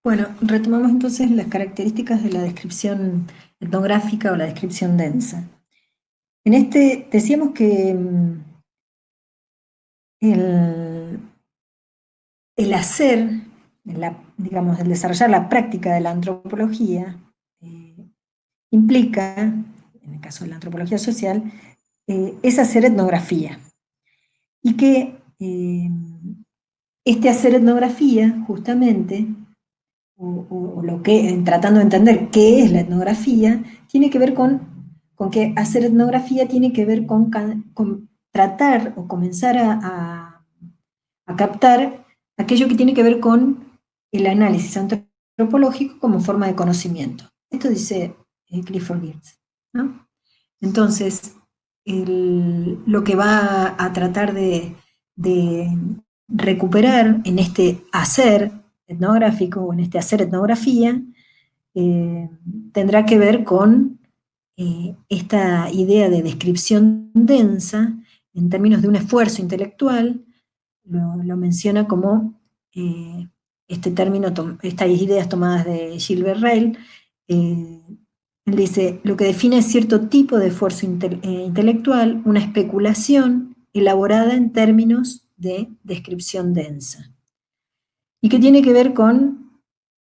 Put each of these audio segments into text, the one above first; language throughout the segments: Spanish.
Bueno, retomamos entonces las características de la descripción etnográfica o la descripción densa. En este decíamos que el, el hacer, digamos, el desarrollar la práctica de la antropología eh, implica, en el caso de la antropología social, es hacer etnografía. Y que este hacer etnografía, justamente, o lo que, tratando de entender qué es la etnografía, tiene que ver con que hacer etnografía tiene que ver con tratar o comenzar a captar aquello que tiene que ver con el análisis antropológico como forma de conocimiento. Esto dice Clifford Geertz, ¿no? Entonces, lo que va a tratar de recuperar en este hacer etnográfico o en este hacer etnografía, eh, tendrá que ver con esta idea de descripción densa en términos de un esfuerzo intelectual. Lo menciona como este término, estas ideas tomadas de Gilbert Ryle. Él dice: lo que define es cierto tipo de esfuerzo intelectual, una especulación elaborada en términos de descripción densa, y que tiene que ver con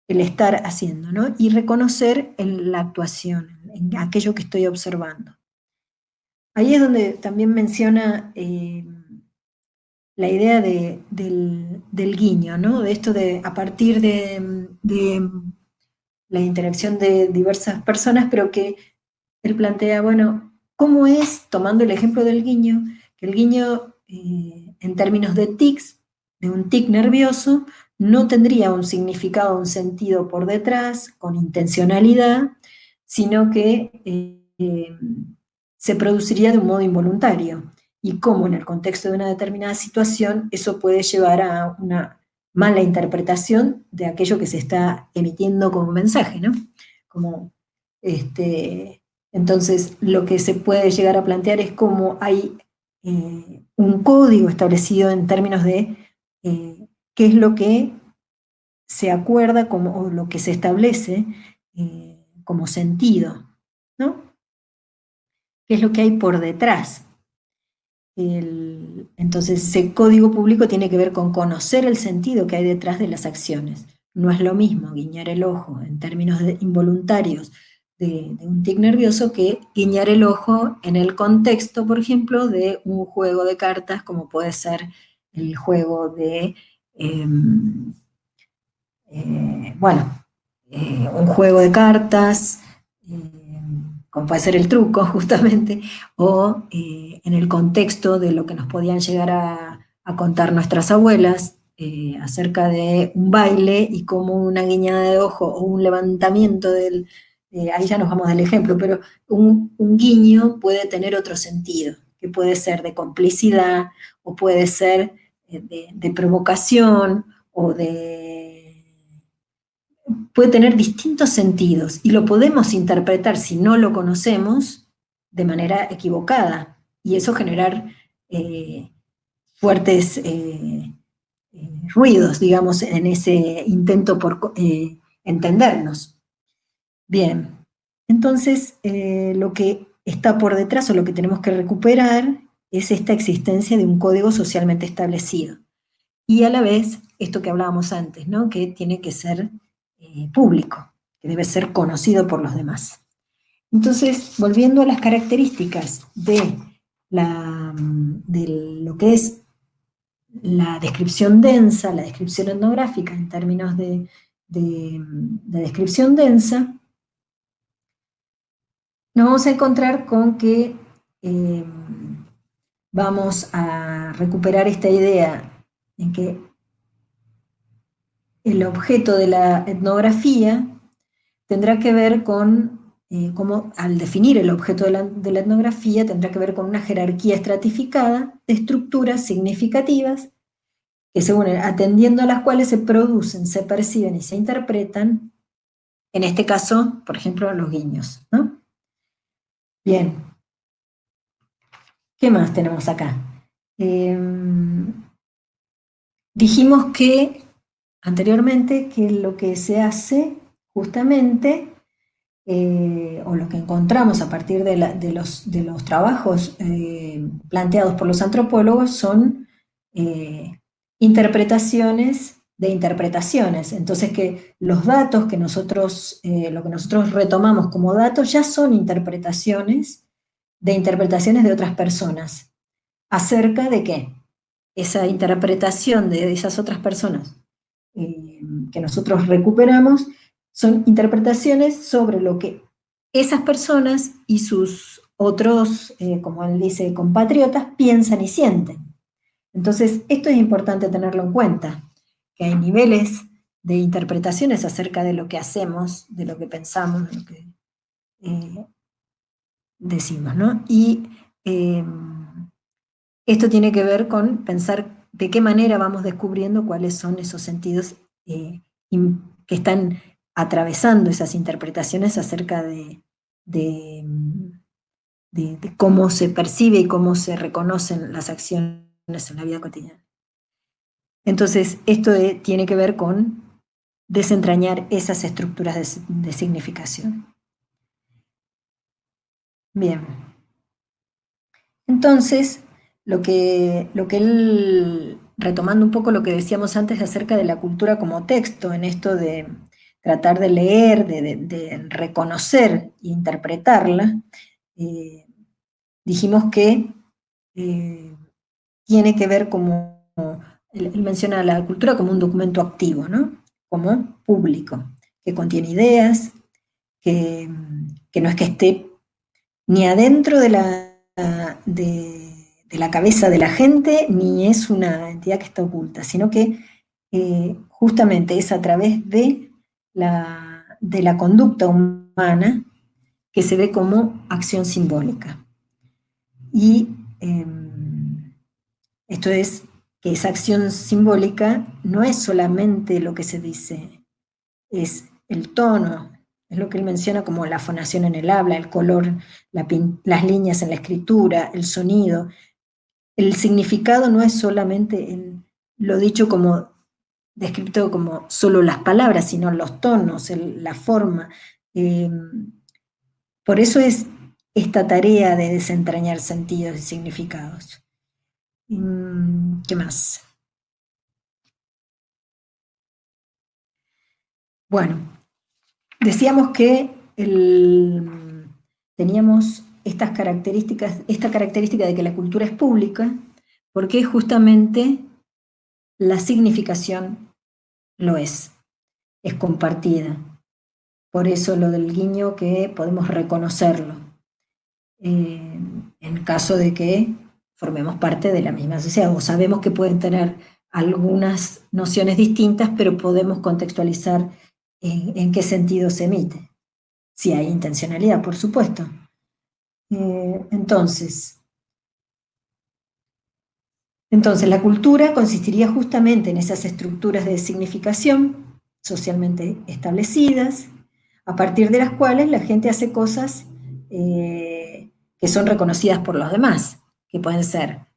el estar haciendo, ¿no? Y reconocer en la actuación, en aquello que estoy observando. Ahí es donde también menciona la idea del guiño, ¿no? De esto de a partir de la interacción de diversas personas, pero que él plantea, bueno, ¿cómo es, tomando el ejemplo del guiño, que el guiño en términos de tics, de un tic nervioso, no tendría un significado, un sentido por detrás, con intencionalidad, sino que se produciría de un modo involuntario? Y cómo en el contexto de una determinada situación eso puede llevar a una mala interpretación de aquello que se está emitiendo como mensaje, ¿no? Como entonces, lo que se puede llegar a plantear es cómo hay un código establecido en términos de qué es lo que se acuerda como, o lo que se establece como sentido, ¿no? ¿Qué es lo que hay por detrás? Entonces, ese código público tiene que ver con conocer el sentido que hay detrás de las acciones. No es lo mismo guiñar el ojo en términos involuntarios de un tic nervioso que guiñar el ojo en el contexto, por ejemplo, de un juego de cartas, como puede ser el juego de, eh, bueno, un juego de cartas, eh, como puede ser el truco justamente, o en el contexto de lo que nos podían llegar a contar nuestras abuelas acerca de un baile y cómo una guiñada de ojo o un levantamiento ahí ya nos vamos del ejemplo, pero un guiño puede tener otro sentido, que puede ser de complicidad o puede ser de provocación o puede tener distintos sentidos y lo podemos interpretar, si no lo conocemos, de manera equivocada, y eso generar eh, fuertes ruidos, digamos, en ese intento por entendernos. Bien, entonces lo que está por detrás o lo que tenemos que recuperar es esta existencia de un código socialmente establecido. Y a la vez, esto que hablábamos antes, ¿no? Que tiene que ser público, que debe ser conocido por los demás. Entonces, volviendo a las características de lo que es la descripción densa, la descripción etnográfica en términos de descripción densa, nos vamos a encontrar con que eh, vamos a recuperar esta idea en que el objeto de la etnografía tendrá que ver con cómo, al definir el objeto de la etnografía, tendrá que ver con una jerarquía estratificada de estructuras significativas que según atendiendo a las cuales se producen, se perciben y se interpretan, en este caso, por ejemplo, los guiños, ¿no? Bien, ¿qué más tenemos acá? Eh, dijimos que anteriormente, que lo que se hace justamente, o lo que encontramos a partir de los trabajos planteados por los antropólogos son eh, interpretaciones de interpretaciones. Entonces que los datos que nosotros, lo que nosotros retomamos como datos ya son interpretaciones de otras personas. ¿Acerca de qué? Esa interpretación de esas otras personas que nosotros recuperamos son interpretaciones sobre lo que esas personas y sus otros, como él dice, compatriotas, piensan y sienten. Entonces, esto es importante tenerlo en cuenta, que hay niveles de interpretaciones acerca de lo que hacemos, de lo que pensamos, de lo que eh, decimos, ¿no? Y esto tiene que ver con pensar de qué manera vamos descubriendo cuáles son esos sentidos que están atravesando esas interpretaciones acerca de, de cómo se percibe y cómo se reconocen las acciones en la vida cotidiana. Entonces, esto tiene que ver con desentrañar esas estructuras de significación. Bien. Entonces, lo que él, retomando un poco lo que decíamos antes acerca de la cultura como texto, en esto de tratar de leer, de reconocer e interpretarla, eh, dijimos que eh, tiene que ver como, él menciona la cultura como un documento activo, ¿no? Como público, que contiene ideas, que, que no es que esté ni adentro de la cabeza de la gente, ni es una entidad que está oculta, sino que justamente es a través de la conducta humana que se ve como acción simbólica. Y eh, esto es que esa acción simbólica no es solamente lo que se dice, es el tono, es lo que él menciona como la fonación en el habla, el color, las líneas en la escritura, el sonido. El significado no es solamente lo dicho como, descrito como solo las palabras, sino los tonos, la forma. Eh, por eso es esta tarea de desentrañar sentidos y significados. ¿Qué más? Bueno, decíamos que teníamos esta característica de que la cultura es pública, porque justamente la significación lo es compartida. Por eso lo del guiño que podemos reconocerlo, en caso de que formemos parte de la misma sociedad, o sabemos que pueden tener algunas nociones distintas, pero podemos contextualizar en qué sentido se emite. Si hay intencionalidad, por supuesto. Entonces, la cultura consistiría justamente en esas estructuras de significación socialmente establecidas, a partir de las cuales la gente hace cosas que son reconocidas por los demás, que pueden ser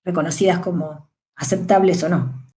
reconocidas como aceptables o no.